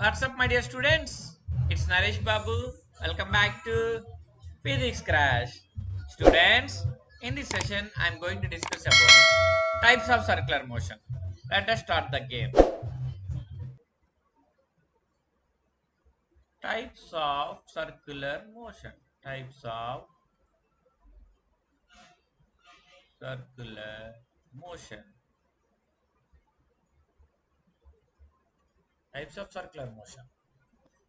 What's up, my dear students? It's Naresh Babu. Welcome back to Physics Crash. Students, in this session, I'm going to discuss about types of circular motion. Let us start the game. Types of circular motion. Types of circular motion. Types of circular motion.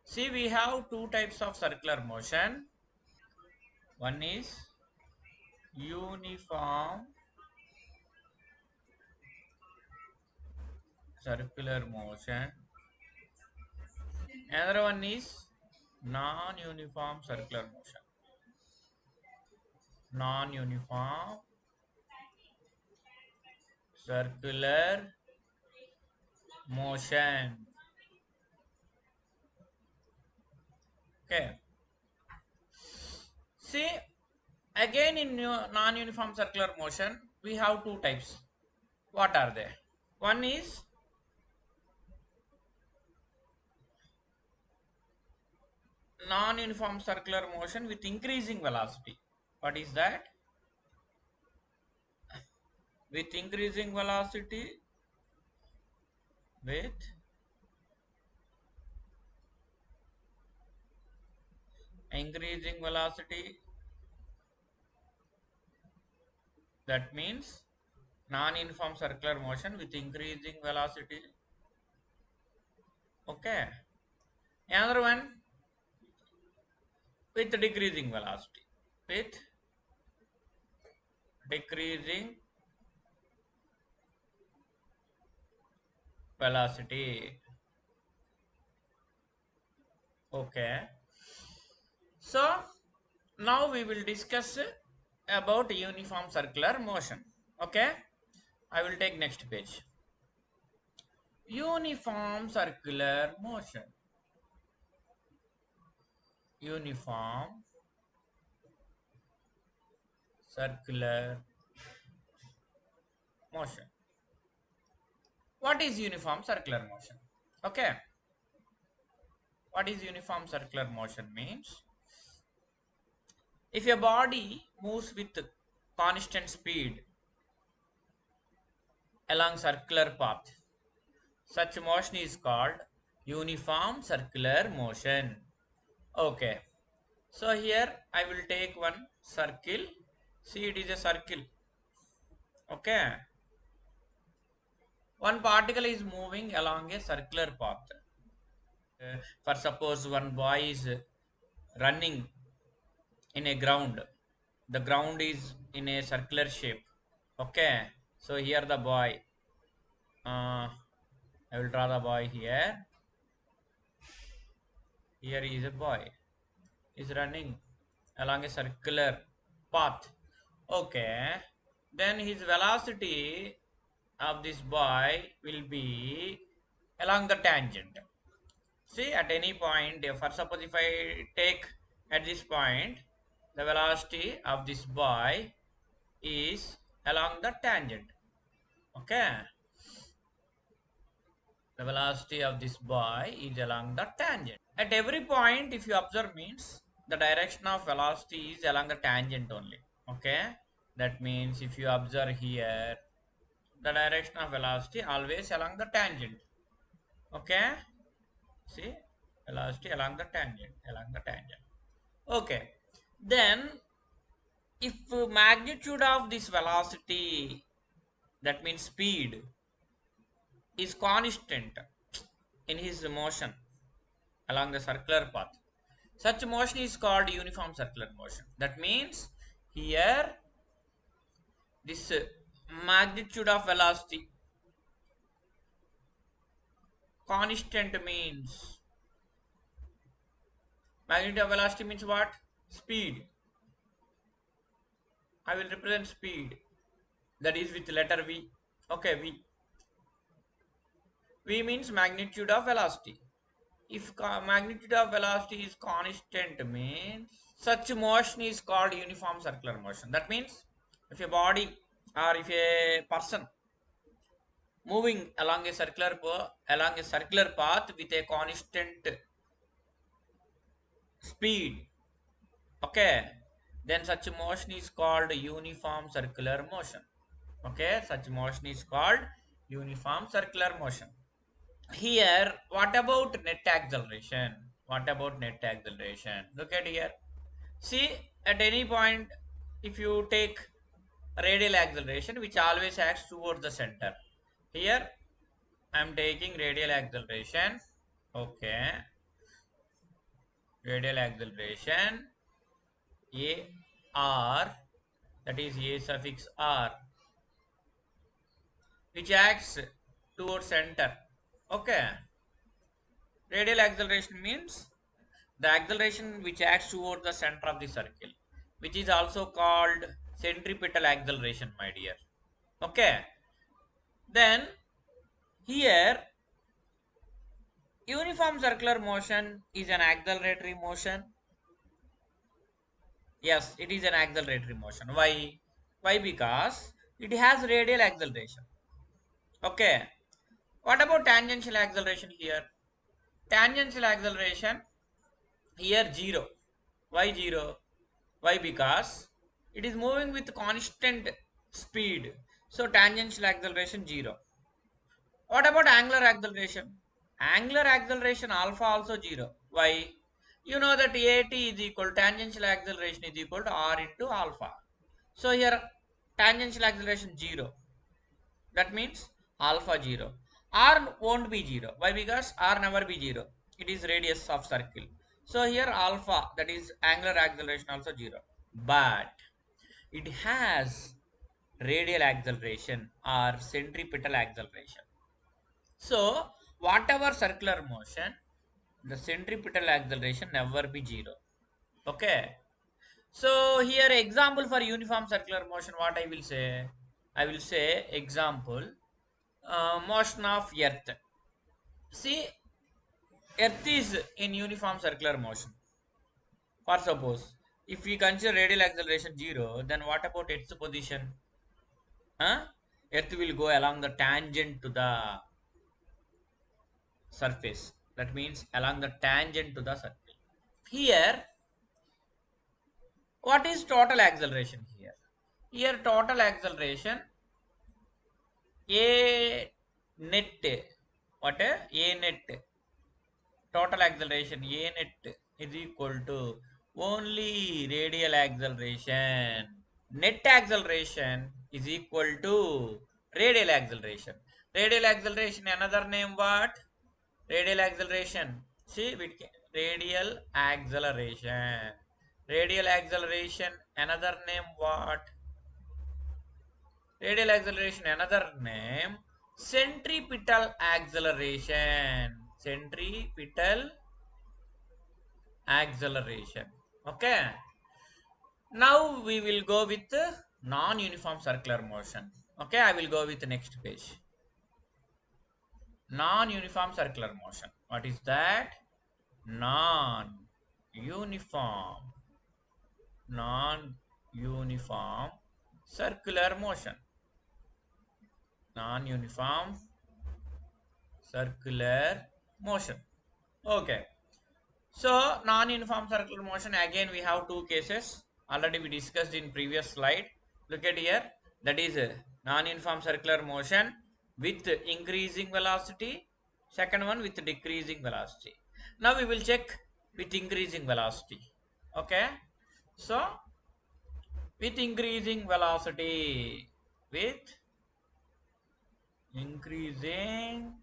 See, we have two types of circular motion. One is uniform circular motion. Another one is non-uniform circular motion. Non-uniform circular motion. Okay. See, again in non-uniform circular motion, we have two types. What are they? One is non-uniform circular motion with increasing velocity. What is that? With increasing velocity, with increasing velocity, that means non-uniform circular motion with increasing velocity. Okay. Another one with decreasing velocity. With decreasing velocity. Okay. So now we will discuss about uniform circular motion. Okay. I will take next page. Uniform circular motion. Uniform circular motion. What is uniform circular motion? Okay. What is uniform circular motion means? If a body moves with constant speed along circular path, such motion is called uniform circular motion. Okay. So here I will take one circle. See, it is a circle. Okay. One particle is moving along a circular path. For suppose one boy is running in a ground. The ground is in a circular shape. Okay. So here the boy. I will draw the boy here. Here is a boy. Is running along a circular path. Okay. Then his velocity of this boy will be along the tangent. See, at any point, for suppose if I take at this point, the velocity of this boy is along the tangent. Okay. The velocity of this boy is along the tangent. At every point, if you observe, means the direction of velocity is along the tangent only. Okay. That means if you observe here, the direction of velocity always along the tangent. Okay. See, velocity along the tangent, along the tangent. Okay. Then, if magnitude of this velocity, that means speed, is constant in his motion along the circular path, such motion is called uniform circular motion. That means here this magnitude of velocity constant means magnitude of velocity means what? Speed. I will represent speed, that is with letter V. Okay, V. V means magnitude of velocity. If magnitude of velocity is constant means such motion is called uniform circular motion. That means if a body or if a person moving along a circular path with a constant speed. Okay, then such motion is called uniform circular motion. Okay, such motion is called uniform circular motion. Here, what about net acceleration? What about net acceleration? Look at here. See, at any point, if you take radial acceleration, which always acts towards the center. Here, I am taking radial acceleration. Okay, radial acceleration a r, that is a suffix r, which acts towards center. Okay, radial acceleration means the acceleration which acts toward the center of the circle, which is also called centripetal acceleration, my dear. Okay, then here uniform circular motion is an acceleratory motion. Yes, it is an acceleratory motion. Why? Because it has radial acceleration. Okay, what about tangential acceleration here? Tangential acceleration here 0. Why 0? Why? Because it is moving with constant speed. So tangential acceleration 0. What about angular acceleration? Angular acceleration alpha also 0. Why? You know that at is equal, tangential acceleration is equal to r into alpha. So here tangential acceleration 0. That means alpha 0. R won't be 0. Why? Because R never be 0. It is radius of circle. So here alpha, that is angular acceleration, also 0. But it has radial acceleration or centripetal acceleration. So whatever circular motion, the centripetal acceleration never be 0. Okay. So here example for uniform circular motion, what I will say? I will say example, motion of earth. See, earth is in uniform circular motion. For suppose, if we consider radial acceleration 0, then what about its position? Huh? Earth will go along the tangent to the surface. That means along the tangent to the circle. Here, what is total acceleration here? Here, total acceleration A net. What? A net. Total acceleration A net is equal to only radial acceleration. Net acceleration is equal to radial acceleration. Radial acceleration, another name what? Radial acceleration. See, radial acceleration. Radial acceleration, another name what? Radial acceleration, another name centripetal acceleration. Centripetal acceleration. Okay. Now we will go with non-uniform circular motion. Okay, I will go with the next page. Non-uniform circular motion. What is that? Non-uniform. Non-uniform circular motion. Non-uniform circular motion. Okay. So non-uniform circular motion, again we have two cases. Already we discussed in previous slide. Look at here. That is non-uniform circular motion with increasing velocity. Second one with decreasing velocity. Now we will check with increasing velocity. Okay. So with increasing velocity, with increasing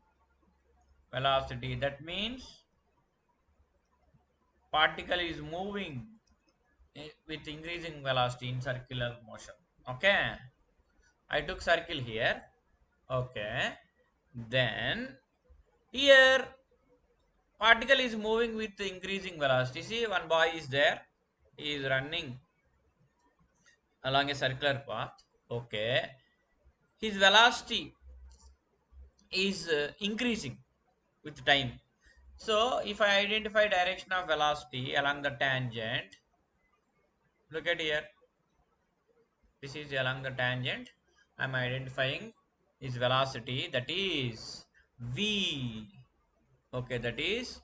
velocity, that means particle is moving with increasing velocity in circular motion. Okay, I took circle here. Okay, then here particle is moving with increasing velocity. See, one boy is there, he is running along a circular path. Okay, his velocity is increasing with time. So if I identify direction of velocity along the tangent, look at here, this is along the tangent, I am identifying is velocity, that is v. Okay, that is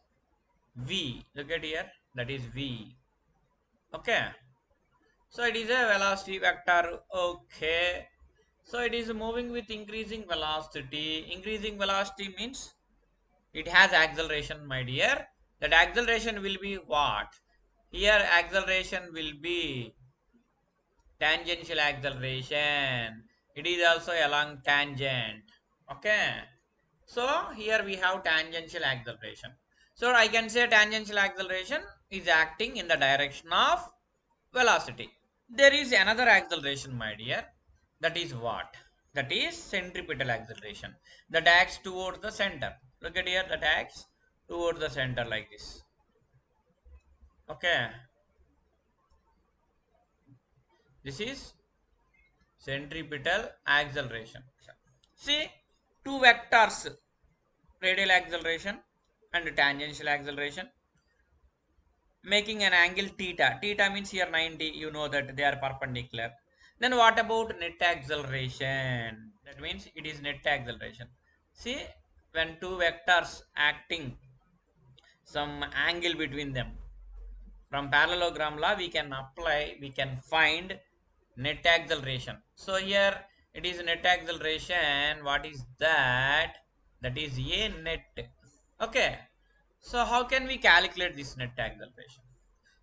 v. Look at here, that is v. Okay, so it is a velocity vector. Okay, so it is moving with increasing velocity. Increasing velocity means it has acceleration, my dear. That acceleration will be what? Here acceleration will be tangential acceleration. It is also along tangent. Okay, so here we have tangential acceleration. So I can say tangential acceleration is acting in the direction of velocity. There is another acceleration, my dear. That is what? That is centripetal acceleration. That acts towards the center. Look at here, that acts towards the center like this. Okay, this is centripetal acceleration. See, two vectors, radial acceleration and tangential acceleration, making an angle theta. Theta means here 90, you know that they are perpendicular. Then what about net acceleration? That means it is net acceleration. See, when two vectors acting some angle between them, from parallelogram law we can apply, we can find net acceleration. So here it is net acceleration. What is that? That is a net. Okay, so how can we calculate this net acceleration?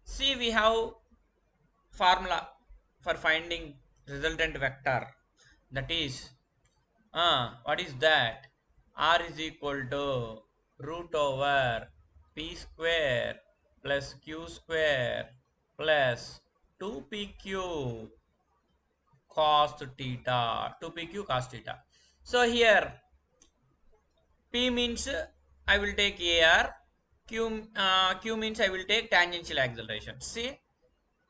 See, we have formula for finding resultant vector. That is, what is that? R is equal to root over p square plus q square plus 2pq cos theta. 2pq cos theta. So here p means I will take AR. Q means I will take tangential acceleration. See,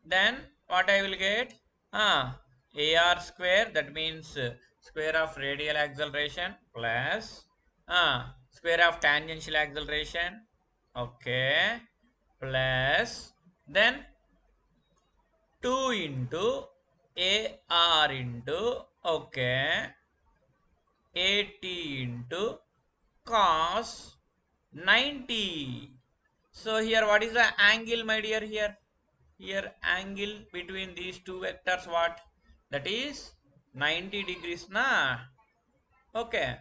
then what I will get? AR square, that means square of radial acceleration plus square of tangential acceleration. Okay, plus then 2 into AR into, okay, AT into cos 90. So here what is the angle, my dear? Here angle between these two vectors, what? That is 90 degrees, na? Okay,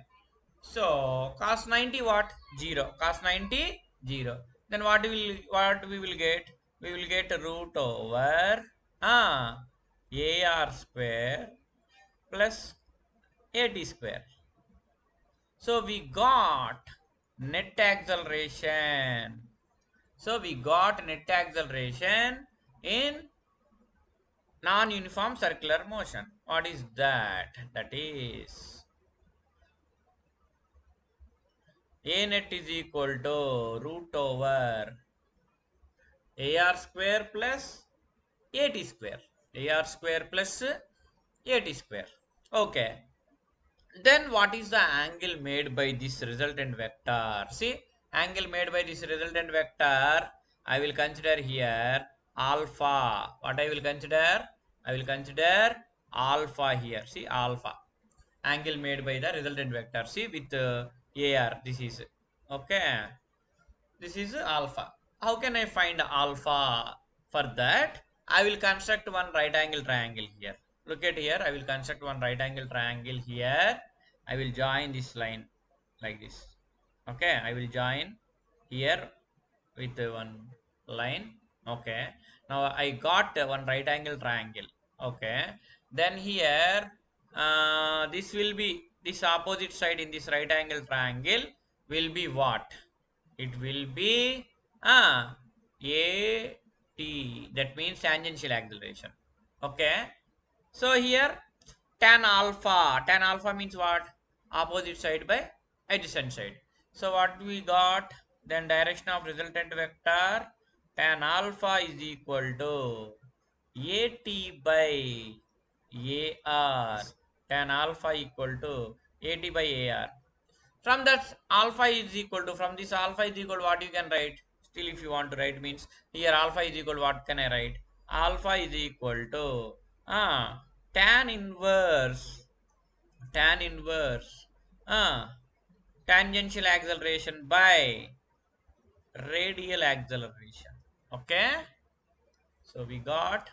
so cos 90 what? 0. Cos 90 0. Then what we will get? We will get root over AR square plus AT square. So we got net acceleration. So we got net acceleration in non-uniform circular motion. What is that? That is A net is equal to root over AR square plus AT square. AR square plus AT square. Okay. Then what is the angle made by this resultant vector? See, angle made by this resultant vector, I will consider here alpha. What I will consider? I will consider alpha here. See, alpha. Angle made by the resultant vector. See, with AR, this is. Okay. This is alpha. How can I find alpha? For that, I will construct one right angle triangle here. Look at here. I will construct one right angle triangle here. I will join this line like this. Okay. I will join here with one line. Okay. Now I got one right angle triangle. Okay. Then here, this will be, this opposite side in this right angle triangle will be what? It will be a t, that means tangential acceleration. Okay, so here tan alpha means what? Opposite side by adjacent side. So what we got? Then direction of resultant vector tan alpha is equal to at by ar. Tan alpha equal to at by ar. From that alpha is equal to, from this alpha is equal to what you can write? Still if you want to write means, here alpha is equal to what can I write? Alpha is equal to tan inverse tan inverse tangential acceleration by radial acceleration. Okay, so we got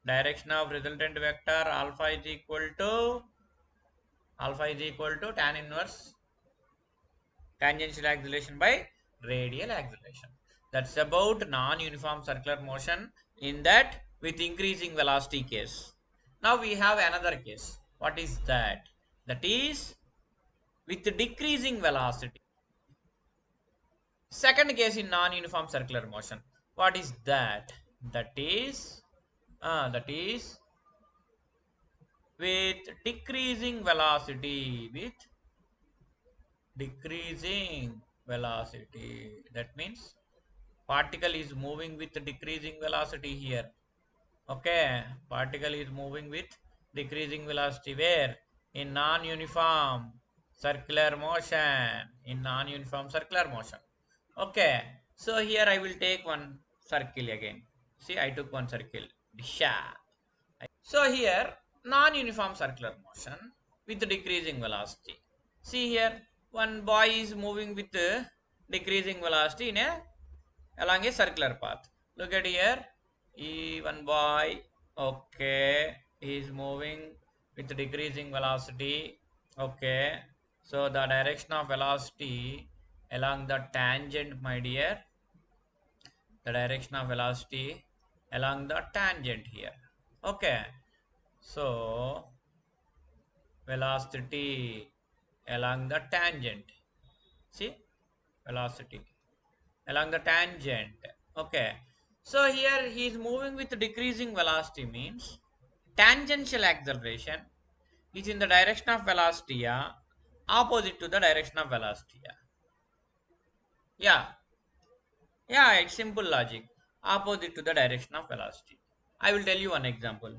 direction of resultant vector alpha is equal to tan inverse tangential acceleration by radial acceleration. That's about non-uniform circular motion in that with increasing velocity case. Now we have another case. What is that? That is with decreasing velocity. Second case in non-uniform circular motion. What is that? That is with decreasing velocity. With decreasing velocity. That means particle is moving with decreasing velocity here. Okay, particle is moving with decreasing velocity where in non-uniform circular motion. In non-uniform circular motion. Okay, so here I will take one circle again. See, I took one circle. Disha. So here non-uniform circular motion with decreasing velocity. See here, one boy is moving with decreasing velocity in a along a circular path. Look at here, one boy. Okay, he is moving with decreasing velocity. Okay, so the direction of velocity along the tangent, my dear, the direction of velocity along the tangent here. Okay, so velocity along the tangent. See, velocity along the tangent. Okay, so here he is moving with decreasing velocity means tangential acceleration is in the direction of velocity, yeah, opposite to the direction of velocity, yeah. Yeah, it's simple logic. Opposite to the direction of velocity. I will tell you one example.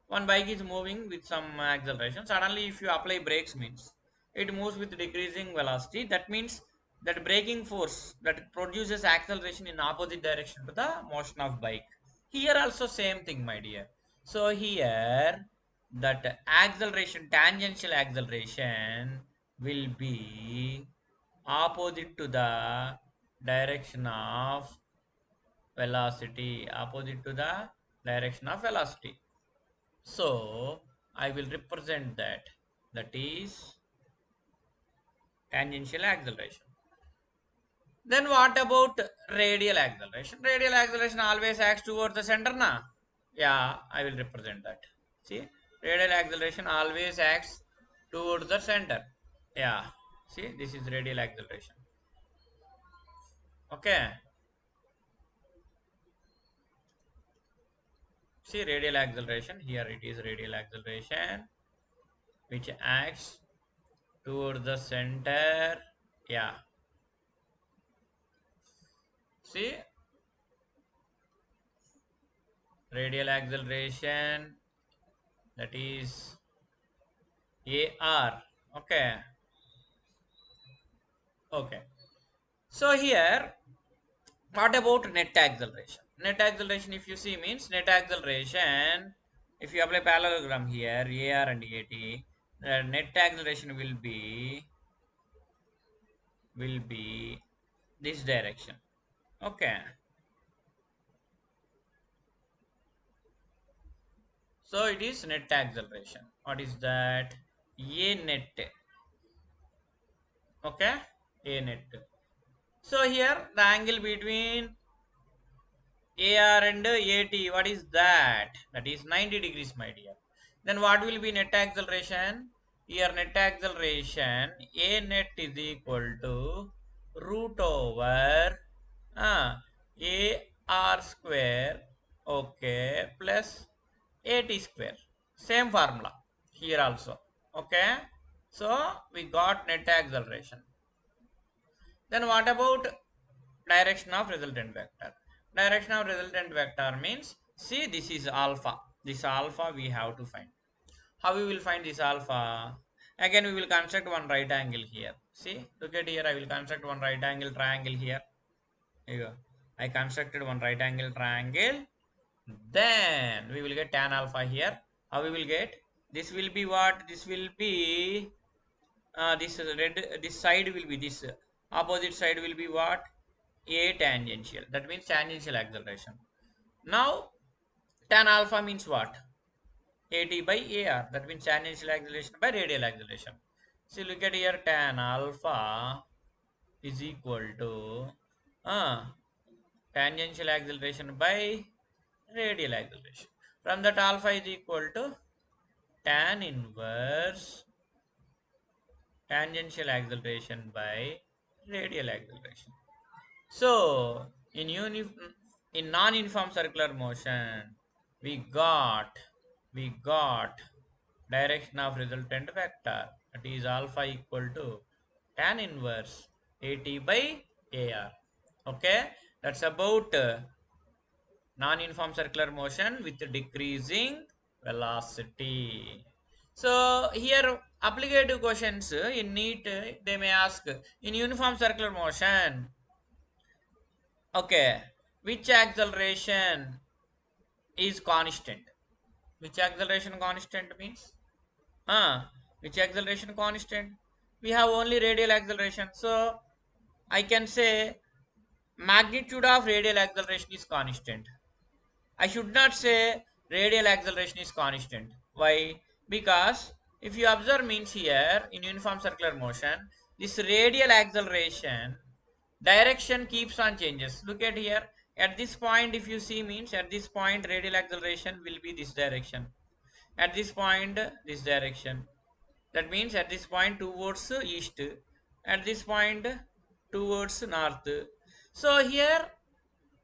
One bike is moving with some acceleration. Suddenly, if you apply brakes, means it moves with decreasing velocity. That means that braking force that produces acceleration in opposite direction to the motion of bike. Here also same thing, my dear. So here that acceleration, tangential acceleration will be opposite to the direction of velocity, opposite to the direction of velocity. So I will represent that, that is tangential acceleration. Then what about radial acceleration? Radial acceleration always acts towards the center, na? Yeah, I will represent that. See, radial acceleration always acts towards the center. Yeah, see, this is radial acceleration. Okay, see, radial acceleration, here it is radial acceleration which acts towards the center. Yeah, see, radial acceleration, that is AR. Okay, okay. So here, what about net acceleration? Net acceleration, if you see, means net acceleration. If you apply parallelogram here, AR and AT, the net acceleration will be this direction. Okay. So it is net acceleration. What is that? A net. Okay. A net. So here the angle between AR and AT, what is that? That is 90 degrees, my dear. Then what will be net acceleration? Here net acceleration, A net is equal to root over AR square, okay, plus AT square. Same formula here also. Okay. So we got net acceleration. Then what about direction of resultant vector? Direction of resultant vector means, see, this is alpha. This alpha we have to find. How we will find this alpha? Again, we will construct one right angle here. See, look at here. I will construct one right angle triangle here. Here you go. I constructed one right angle triangle. Then we will get tan alpha here. How we will get? This will be what? This will be this red, this side will be this, opposite side will be what? A tangential. That means tangential acceleration. Now tan alpha means what? AT by AR. That means tangential acceleration by radial acceleration. So look at here, tan alpha is equal to tangential acceleration by radial acceleration. From that, alpha is equal to tan inverse tangential acceleration by radial acceleration. So in non-uniform circular motion, we got we got direction of resultant vector, that is alpha equal to tan inverse AT by AR. Okay, that's about non-uniform circular motion with decreasing velocity. So here applicative questions in NEET, they may ask in uniform circular motion, okay, which acceleration is constant? Which acceleration constant means? Which acceleration constant? We have only radial acceleration. So I can say magnitude of radial acceleration is constant. I should not say radial acceleration is constant. Why? Because if you observe means here in uniform circular motion, this radial acceleration direction keeps on changes. Look at here. At this point, if you see means at this point radial acceleration will be this direction. At this point, this direction. That means at this point towards east. At this point towards north. So here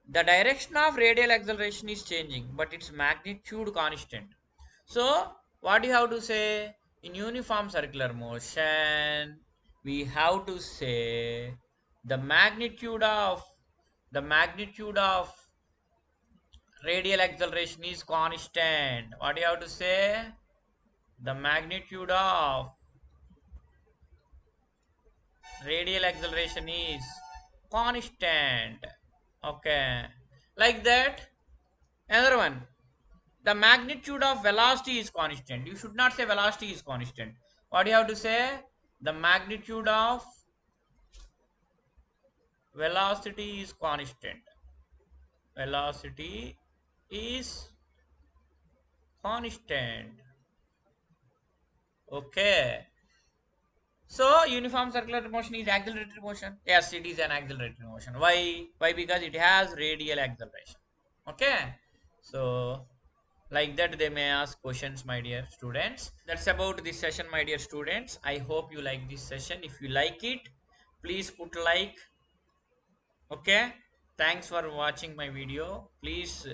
the direction of radial acceleration is changing, but its magnitude constant. So what you have to say in uniform circular motion, we have to say the magnitude of radial acceleration is constant. What do you have to say? The magnitude of radial acceleration is constant. Okay, like that. Another one, the magnitude of velocity is constant. You should not say velocity is constant. What do you have to say? The magnitude of velocity is constant. Velocity is constant. Okay. So uniform circular motion is accelerated motion. Yes, it is an accelerated motion. Why? Why? Because it has radial acceleration. Okay. So like that they may ask questions, my dear students. That's about this session, my dear students. I hope you like this session. If you like it, please put like. Okay. Thanks for watching my video. Please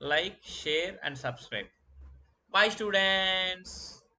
like, share and subscribe. Bye students.